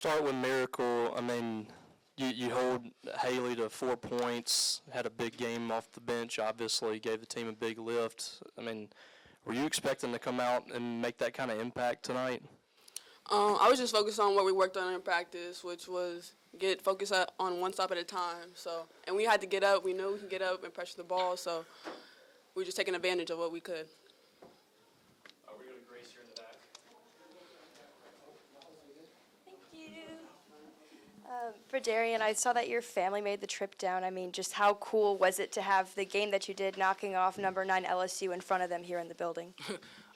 Start with Miracle. I mean, you hold Haley to 4 points, had a big game off the bench, obviously, gave the team a big lift. I mean, were you expecting to come out and make that kind of impact tonight? I was just focused on what we worked on in practice, which was get focused on one stop at a time. So, and we had to get up. We knew we could get up and pressure the ball, so we were just taking advantage of what we could. We're going to Grace here in the back. Thank you. For Darian, I saw that your family made the trip down. I mean, just how cool was it to have the game that you did, knocking off number 9 LSU in front of them here in the building?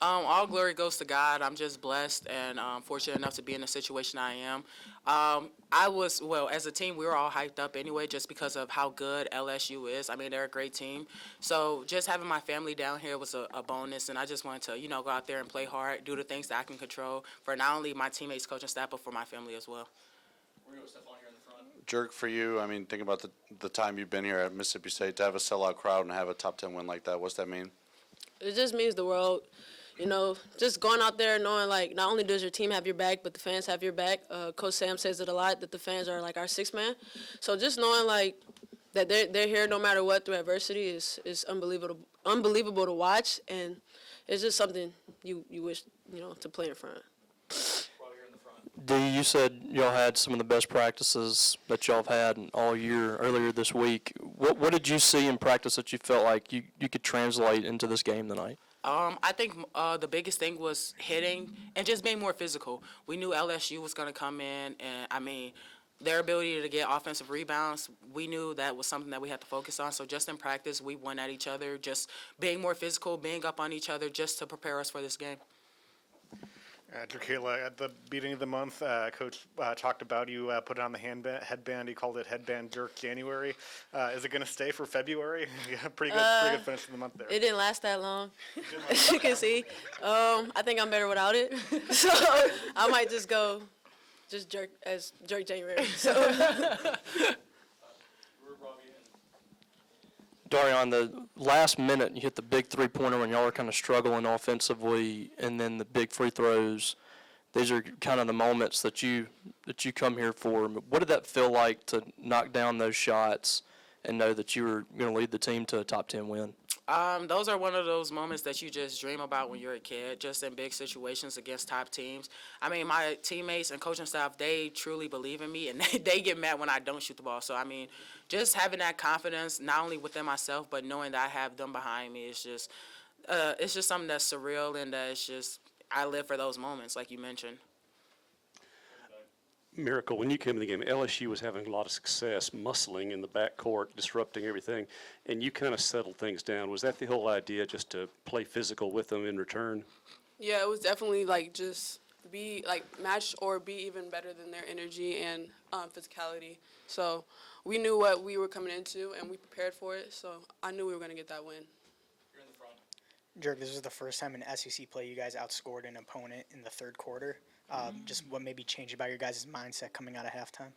All glory goes to God. I'm just blessed and fortunate enough to be in the situation I am. As a team, we were all hyped up anyway just because of how good LSU is. I mean, they're a great team. So just having my family down here was a bonus, and I just wanted to, go out there and play hard, do the things that I can control for not only my teammates, coach, and staff, but for my family as well. We're going to Stephon here in the front. Jerk, for you, I mean, think about the time you've been here at Mississippi State, to have a sellout crowd and have a top 10 win like that. What's that mean? It just means the world. Just going out there knowing, not only does your team have your back, but the fans have your back. Coach Sam says it a lot, that the fans are like our sixth man. So just knowing, that they're here no matter what through adversity is unbelievable to watch, and it's just something you wish, to play in front. D, you said y'all had some of the best practices that y'all have had all year earlier this week. What did you see in practice that you felt like you could translate into this game tonight? I think the biggest thing was hitting and just being more physical. We knew LSU was going to come in, and, their ability to get offensive rebounds, we knew that was something that we had to focus on. So just in practice, we went at each other, just being more physical, being up on each other just to prepare us for this game. Drakela, at the beginning of the month, Coach talked about you put it on the headband. He called it Headband Jerk January. Is it going to stay for February? Yeah, pretty good finish to the month there. It didn't last that long, as you can see. I think I'm better without it. So I might just go Jerk January. So. Darian, the last minute, you hit the big three-pointer when y'all were kind of struggling offensively, and then the big free throws. These are kind of the moments that you come here for. What did that feel like to knock down those shots and know that you were going to lead the team to a top 10 win? Those are one of those moments that you just dream about when you're a kid, just in big situations against top teams. I mean, my teammates and coaching staff, they truly believe in me, and they get mad when I don't shoot the ball. So, just having that confidence, not only within myself, but knowing that I have them behind me, it's just something that's surreal, and it's just I live for those moments, like you mentioned. Miracle, when you came to the game, LSU was having a lot of success muscling in the backcourt, disrupting everything, and you kind of settled things down. Was that the whole idea, just to play physical with them in return? Yeah, it was definitely just be match or be even better than their energy and physicality. So we knew what we were coming into, and we prepared for it. So I knew we were going to get that win. You're in the front. Jerk, this was the first time in SEC play you guys outscored an opponent in the third quarter. Just what maybe changed about your guys' mindset coming out of halftime?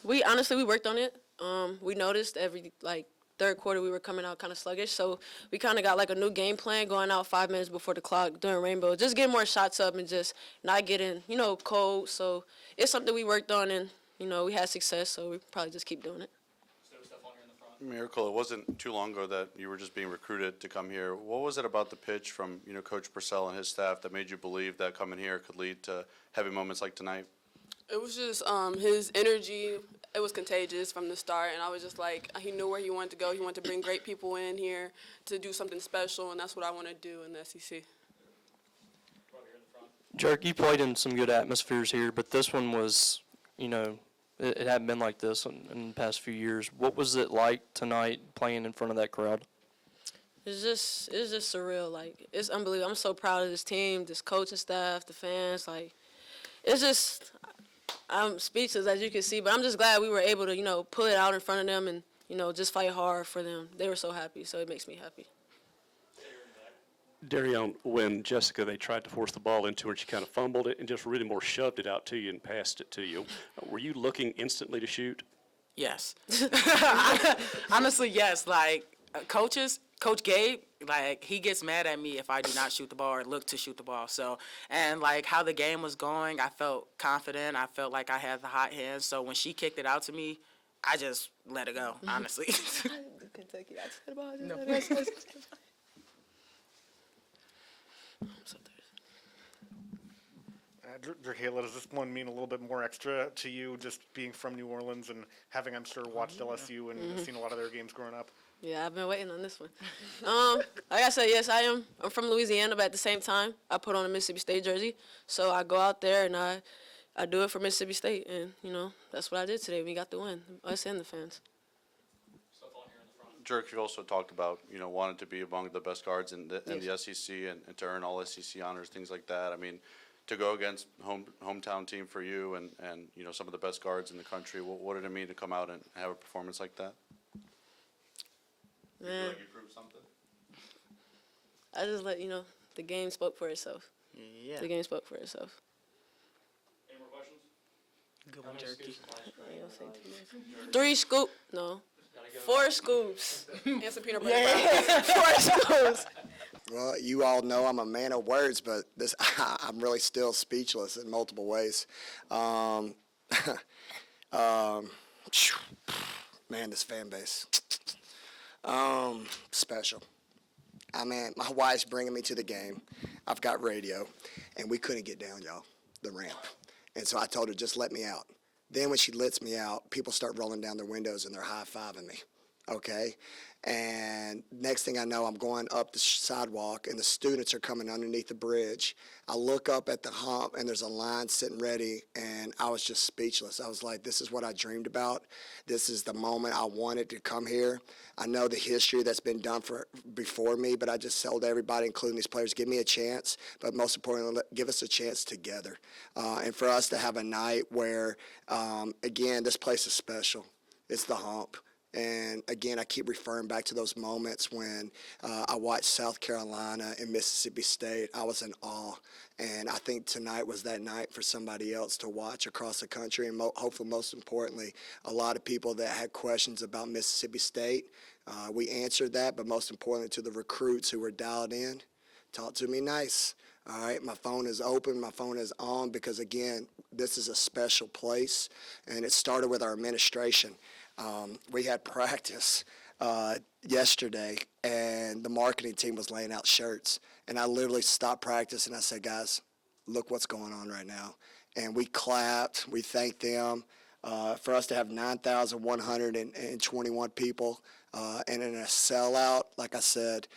We worked on it. We noticed every third quarter we were coming out kind of sluggish, so we kind of got a new game plan going out 5 minutes before the clock during Rainbow, just getting more shots up and just not getting cold. So it's something we worked on, and we had success, so we probably just keep doing it. Miracle, it wasn't too long ago that you were just being recruited to come here. What was it about the pitch from Coach Purcell and his staff that made you believe that coming here could lead to heavy moments like tonight? It was just his energy. It was contagious from the start, and I was just he knew where he wanted to go. He wanted to bring great people in here to do something special, and that's what I want to do in the SEC. Jerk, you played in some good atmospheres here, but this one was, it hadn't been like this in the past few years. What was it like tonight playing in front of that crowd? It's just surreal. It's unbelievable. I'm so proud of this team, this coaching staff, the fans. It's just, I'm speechless, as you can see, but I'm just glad we were able to, pull it out in front of them and, just fight hard for them. They were so happy, so it makes me happy. Darian, when Jessica, they tried to force the ball into her, and she kind of fumbled it and just really more shoved it out to you and passed it to you. Were you looking instantly to shoot? Yes. Honestly, yes. Coaches, Coach Gabe, like, he gets mad at me if I do not shoot the ball or look to shoot the ball. So, and like how the game was going, I felt confident. I felt like I had the hot hands. So when she kicked it out to me, I just let it go, honestly. Kentucky, I said about No. Kayla, does this one mean a little bit more extra to you, just being from New Orleans and having, I'm sure, watched LSU and seen a lot of their games growing up? Yeah, I've been waiting on this one. Like I said, yes, I am. I'm from Louisiana, but at the same time, I put on a Mississippi State jersey. So I go out there and I do it for Mississippi State. And, you know, that's what I did today. We got the win, us and the fans. Stuff on here in the front. Dirk, you also talked about, wanting to be among the best guards in the SEC and to earn all SEC honors, things like that. I mean, to go against hometown team for you and some of the best guards in the country, what did it mean to come out and have a performance like that? You feel like you proved something? I just the game spoke for itself. Yeah. The game spoke for itself. Any more questions? Good one, Jerky. 3 scoop. No. 4 scoops. And some peanut butter. 4 scoops. Well, you all know I'm a man of words, but I'm really still speechless in multiple ways. Man, this fan base. Special. I mean, my wife's bringing me to the game. I've got radio, and we couldn't get down, y'all, the ramp. And so I told her, just let me out. Then when she lets me out, people start rolling down their windows and they're high-fiving me, okay? And next thing I know, I'm going up the sidewalk, and the students are coming underneath the bridge. I look up at the hump, and there's a line sitting ready, and I was just speechless. I was like, this is what I dreamed about. This is the moment I wanted to come here. I know the history that's been done before me, but I just told everybody, including these players, give me a chance, but most importantly, give us a chance together. And for us to have a night where, again, this place is special. It's the hump. And, again, I keep referring back to those moments when I watched South Carolina and Mississippi State. I was in awe. And I think tonight was that night for somebody else to watch across the country. And hopefully, most importantly, a lot of people that had questions about Mississippi State. We answered that, but most importantly to the recruits who were dialed in, talk to me nice. All right, my phone is open, my phone is on because, again, this is a special place. And it started with our administration. We had practice yesterday, and the marketing team was laying out shirts. And I literally stopped practice, and I said, guys, look what's going on right now. And we clapped. We thanked them. For us to have 9,121 people and in a sellout, like I said,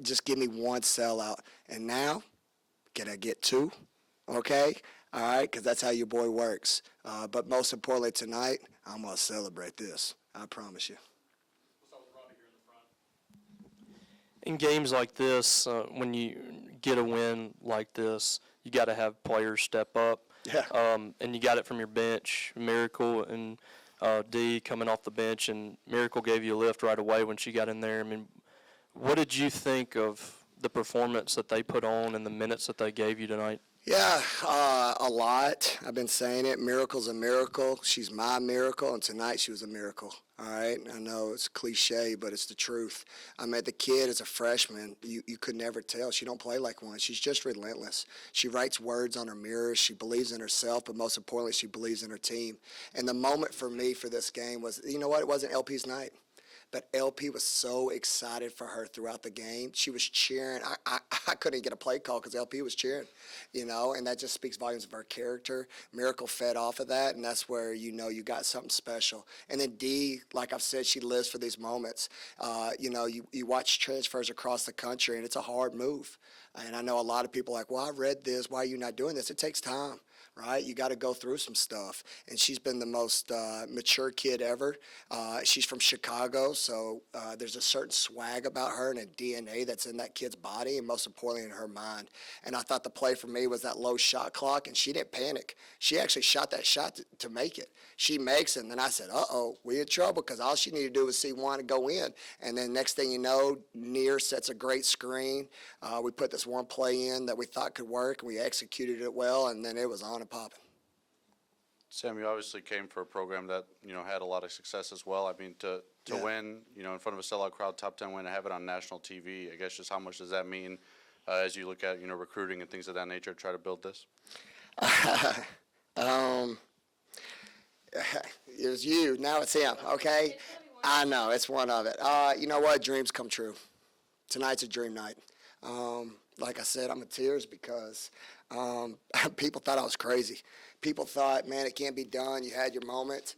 just give me one sellout. And now, can I get 2? Okay? All right, because that's how your boy works. But most importantly tonight, I'm going to celebrate this. I promise you. In games like this, when you get a win like this, you got to have players step up. Yeah. And you got it from your bench. Miracle and D coming off the bench, and Miracle gave you a lift right away when she got in there. I mean, what did you think of the performance that they put on and the minutes that they gave you tonight? Yeah, a lot. I've been saying it. Miracle's a miracle. She's my miracle, and tonight she was a miracle. All right? I know it's cliche, but it's the truth. I met the kid as a freshman. You could never tell. She don't play like one. She's just relentless. She writes words on her mirrors. She believes in herself, but most importantly, she believes in her team. And the moment for me for this game was, you know what? It wasn't LP's night. But LP was so excited for her throughout the game. She was cheering. I couldn't get a play call because LP was cheering, and that just speaks volumes of her character. Miracle fed off of that, and that's where you got something special. And then D, like I've said, she lives for these moments. You watch transfers across the country, and it's a hard move. And I know a lot of people are like, well, I read this. Why are you not doing this? It takes time. Right? You got to go through some stuff. And she's been the most mature kid ever. She's from Chicago, so there's a certain swag about her and a DNA that's in that kid's body and most importantly in her mind. And I thought the play for me was that low shot clock, and she didn't panic. She actually shot that shot to make it. She makes it, and then I said, uh-oh, we in trouble because all she needed to do was see one and go in. And then next thing you know, Near sets a great screen. We put this one play in that we thought could work, and we executed it well, and then it was on and popping. Sam, you obviously came for a program that, had a lot of success as well. I mean, to win, in front of a sellout crowd, top 10 win, and have it on national TV, I guess just how much does that mean as you look at, recruiting and things of that nature to try to build this? It was you, now it's him, okay? I know, it's one of it. You know what? Dreams come true. Tonight's a dream night. Like I said, I'm in tears because people thought I was crazy. People thought, man, it can't be done. You had your moment.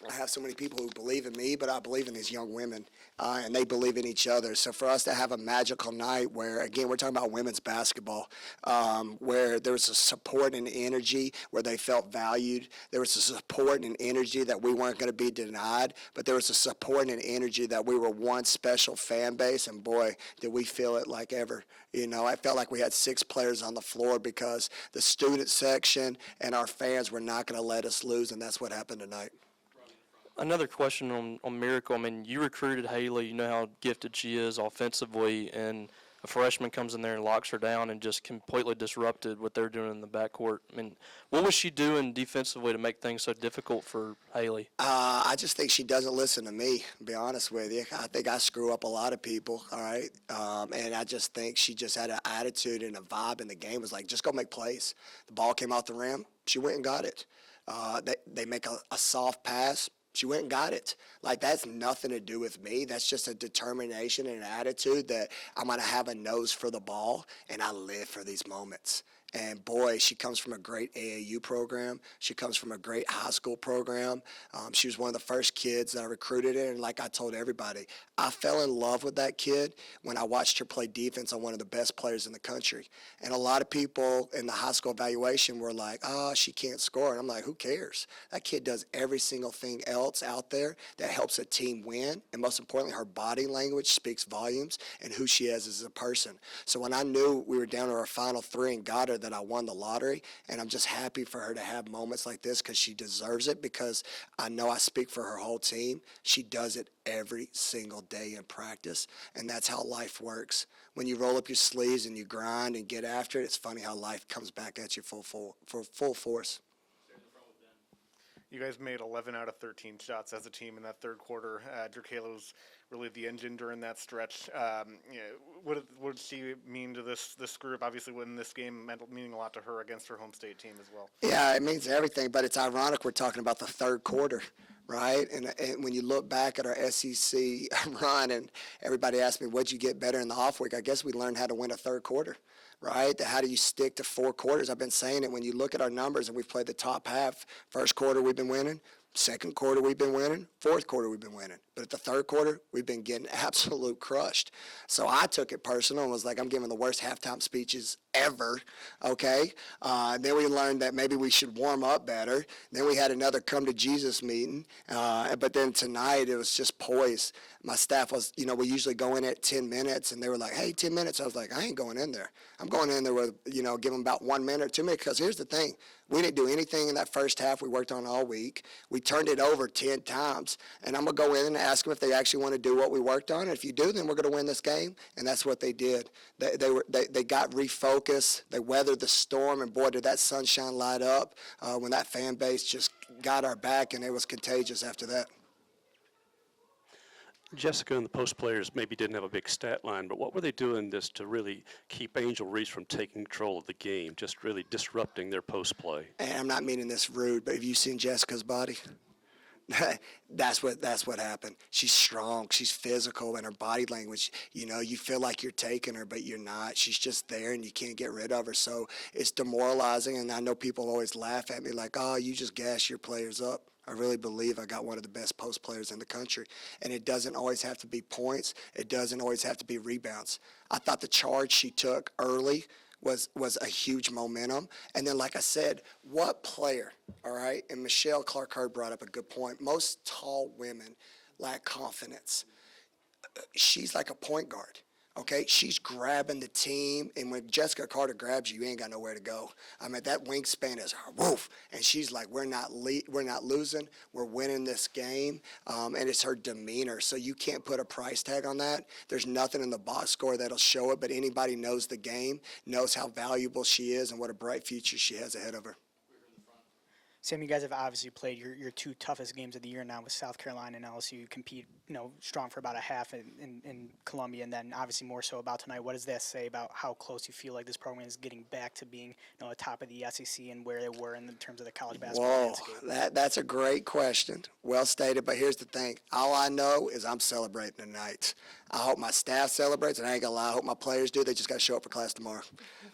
I have so many people who believe in me, but I believe in these young women, and they believe in each other. So for us to have a magical night where, again, we're talking about women's basketball, where there was a support and energy, where they felt valued. There was a support and energy that we weren't going to be denied, but there was a support and energy that we were one special fan base, and boy, did we feel it like ever. I felt like we had 6 players on the floor because the student section and our fans were not going to let us lose, and that's what happened tonight. Another question on Miracle. I mean, you recruited Haley. You know how gifted she is offensively, and a freshman comes in there and locks her down and just completely disrupted what they're doing in the backcourt. I mean, what was she doing defensively to make things so difficult for Haley? I just think she doesn't listen to me, to be honest with you. I think I screw up a lot of people, all right? And I just think she just had an attitude and a vibe in the game. It was like, just go make plays. The ball came off the rim. She went and got it. They make a soft pass. She went and got it. Like, that's nothing to do with me. That's just a determination and an attitude that I'm going to have a nose for the ball, and I live for these moments. And, boy, she comes from a great AAU program. She comes from a great high school program. She was one of the first kids that I recruited in. And like I told everybody, I fell in love with that kid when I watched her play defense on one of the best players in the country. And a lot of people in the high school evaluation were like, oh, she can't score. And I'm like, who cares? That kid does every single thing else out there that helps a team win. And most importantly, her body language speaks volumes and who she is as a person. So when I knew we were down to our final 3 and got her, that I won the lottery, and I'm just happy for her to have moments like this because she deserves it, because I know I speak for her whole team. She does it every single day in practice, and that's how life works. When you roll up your sleeves and you grind and get after it, it's funny how life comes back at you full force. You guys made 11 out of 13 shots as a team in that third quarter. Drukala was really the engine during that stretch. What did she mean to this group? Obviously, winning this game meaning a lot to her against her home state team as well. Yeah, it means everything, but it's ironic we're talking about the third quarter, right? And when you look back at our SEC run, and everybody asked me, what'd you get better in the off week? I guess we learned how to win a third quarter. Right? How do you stick to 4 quarters? I've been saying it. When you look at our numbers and we've played the top half, first quarter we've been winning, second quarter we've been winning, fourth quarter we've been winning. But at the third quarter, we've been getting absolute crushed. So I took it personal and was like, I'm giving the worst halftime speeches ever, okay? Then we learned that maybe we should warm up better. Then we had another come to Jesus meeting. But then tonight it was just poised. My staff was, we usually go in at 10 minutes, and they were like, hey, 10 minutes. I was like, I ain't going in there. I'm going in there with, give them about 1 minute or 2 minutes, because here's the thing. We didn't do anything in that first half we worked on all week. We turned it over 10 times, and I'm going to go in and ask them if they actually want to do what we worked on. And if you do, then we're going to win this game, and that's what they did. They got refocused. They weathered the storm, and boy, did that sunshine light up when that fan base just got our back, and it was contagious after that. Jessica and the post players maybe didn't have a big stat line, but what were they doing just to really keep Angel Reese from taking control of the game, just really disrupting their post play? And I'm not meaning this rude, but have you seen Jessica's body? That's what happened. She's strong, she's physical, and her body language, you feel like you're taking her, but you're not. She's just there, and you can't get rid of her. So it's demoralizing, and I know people always laugh at me like, oh, you just gas your players up. I really believe I got one of the best post players in the country. And it doesn't always have to be points. It doesn't always have to be rebounds. I thought the charge she took early was a huge momentum. And then, like I said, what player, all right? And Michelle Clark-Hurd brought up a good point. Most tall women lack confidence. She's like a point guard. Okay, she's grabbing the team, and when Jessica Carter grabs you, you ain't got nowhere to go. I mean, that wingspan is woof, and she's like, we're not losing, we're winning this game, and it's her demeanor. So you can't put a price tag on that. There's nothing in the box score that'll show it, but anybody knows the game, knows how valuable she is, and what a bright future she has ahead of her. Sam, you guys have obviously played your two toughest games of the year now with South Carolina and LSU. You compete, strong for about a half in Columbia, and then obviously more so about tonight. What does that say about how close you feel like this program is getting back to being, atop of the SEC and where they were in terms of the college basketball Whoa, landscape? that's a great question. Well stated, but here's the thing. All I know is I'm celebrating tonight. I hope my staff celebrates, and I ain't gonna lie, I hope my players do. They just gotta show up for class tomorrow.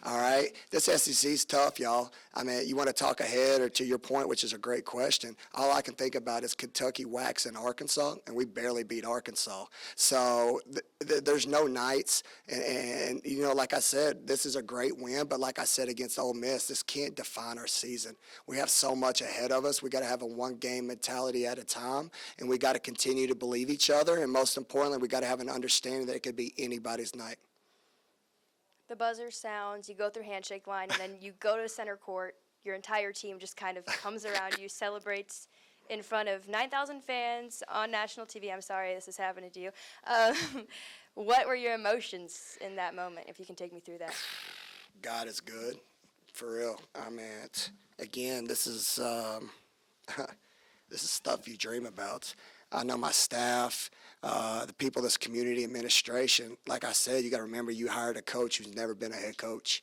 All right? This SEC's tough, y'all. I mean, you want to talk ahead or to your point, which is a great question. All I can think about is Kentucky waxing Arkansas, and we barely beat Arkansas. So there's no nights, and like I said, this is a great win, but like I said against Ole Miss, this can't define our season. We have so much ahead of us. We got to have a one-game mentality at a time, and we got to continue to believe each other, and most importantly, we got to have an understanding that it could be anybody's night. The buzzer sounds, you go through handshake line, and then you go to center court. Your entire team just kind of comes around you, celebrates in front of 9,000 fans on national TV. I'm sorry this is happening to you. What were your emotions in that moment, if you can take me through that? God is good, for real. I mean, again, this is this is stuff you dream about. I know my staff, the people in this community administration. Like I said, you got to remember you hired a coach who's never been a head coach.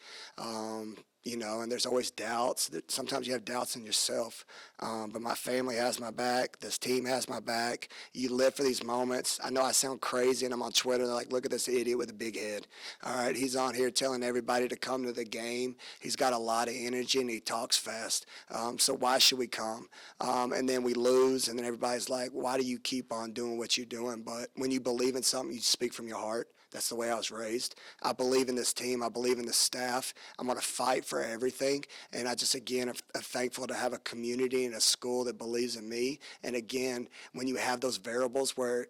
And there's always doubts. Sometimes you have doubts in yourself. But my family has my back. This team has my back. You live for these moments. I know I sound crazy, and I'm on Twitter. They're like, look at this idiot with a big head. All right, he's on here telling everybody to come to the game. He's got a lot of energy, and he talks fast. So why should we come? And then we lose, and then everybody's like, why do you keep on doing what you're doing? But when you believe in something, you speak from your heart. That's the way I was raised. I believe in this team. I believe in the staff. I'm going to fight for everything. And I just, again, am thankful to have a community and a school that believes in me. And, again, when you have those variables where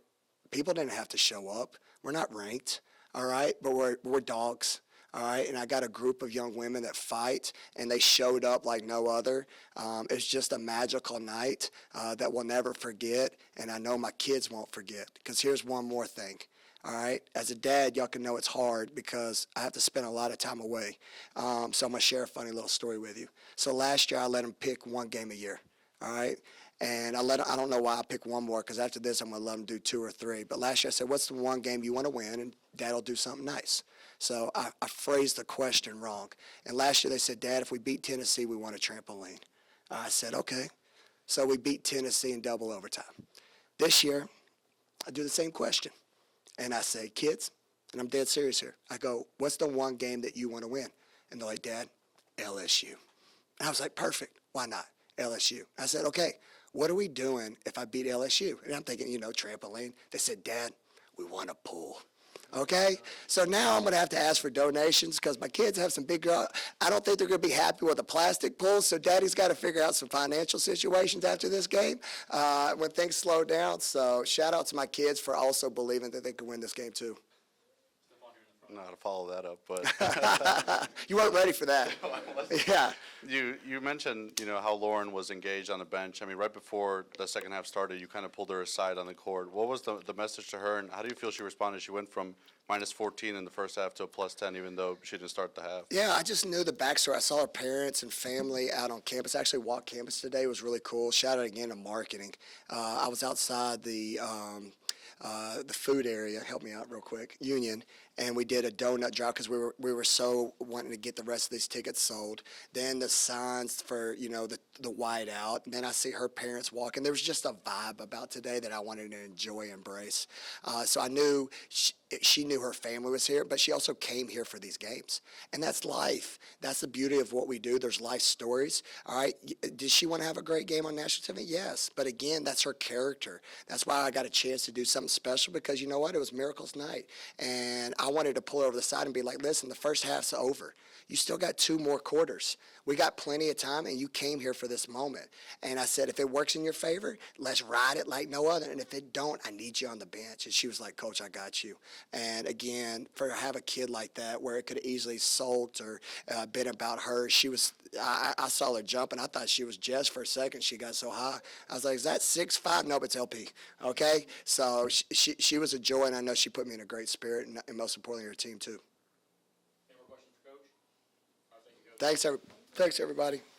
people didn't have to show up, we're not ranked, all right, but we're dogs. All right, and I got a group of young women that fight, and they showed up like no other. It's just a magical night that we'll never forget, and I know my kids won't forget. Because here's one more thing. All right, as a dad, y'all can know it's hard because I have to spend a lot of time away. So I'm going to share a funny little story with you. So last year, I let them pick one game a year. All right, and I don't know why I picked one more, because after this, I'm going to let them do 2 or 3. But last year, I said, what's the one game you want to win? And Dad will do something nice. So I phrased the question wrong. And last year, they said, Dad, if we beat Tennessee, we want a trampoline. I said, okay. So we beat Tennessee in double overtime. This year, I do the same question. And I say, kids, and I'm dead serious here, I go, what's the one game that you want to win? And they're like, Dad, LSU. And I was like, perfect. Why not? LSU. I said, okay, what are we doing if I beat LSU? And I'm thinking, trampoline. They said, Dad, we want a pool. Okay? So now I'm going to have to ask for donations because my kids have some big girl. I don't think they're going to be happy with a plastic pool, so Daddy's got to figure out some financial situations after this game when things slow down. So shout out to my kids for also believing that they can win this game too. Not to follow that up, but You weren't ready for that. Yeah. you mentioned how Lauren was engaged on the bench. I mean, right before the second half started, you kind of pulled her aside on the court. What was the message to her, and how do you feel she responded? She went from -14 in the first half to a +10, even though she didn't start the half. Yeah, I just knew the backstory. I saw her parents and family out on campus. I actually walked campus today. It was really cool. Shout out again to marketing. I was outside the food area. Help me out real quick. Union. And we did a donut drive because we were so wanting to get the rest of these tickets sold. Then the signs for the white out. And then I see her parents walking. There was just a vibe about today that I wanted to enjoy and embrace. So I knew she knew her family was here, but she also came here for these games. And that's life. That's the beauty of what we do. There's life stories. All right. Did she want to have a great game on national TV? Yes. But again, that's her character. That's why I got a chance to do something special because you know what? It was Miracles Night. And I I wanted to pull her over the side and be like, listen, the first half's over. You still got 2 more quarters. We got plenty of time, and you came here for this moment. And I said, if it works in your favor, let's ride it like no other. And if it don't, I need you on the bench. And she was like, Coach, I got you. And again, for have a kid like that where it could have easily sold or been about her, she was. I saw her jump, and I thought she was Jess for a second. She got so high. I was like, is that 6'5"? No, but it's LP. Okay? So she was a joy, and I know she put me in a great spirit, and most importantly, her team, too. Any more questions for Coach? All right, thank you, Coach. Thanks, everybody.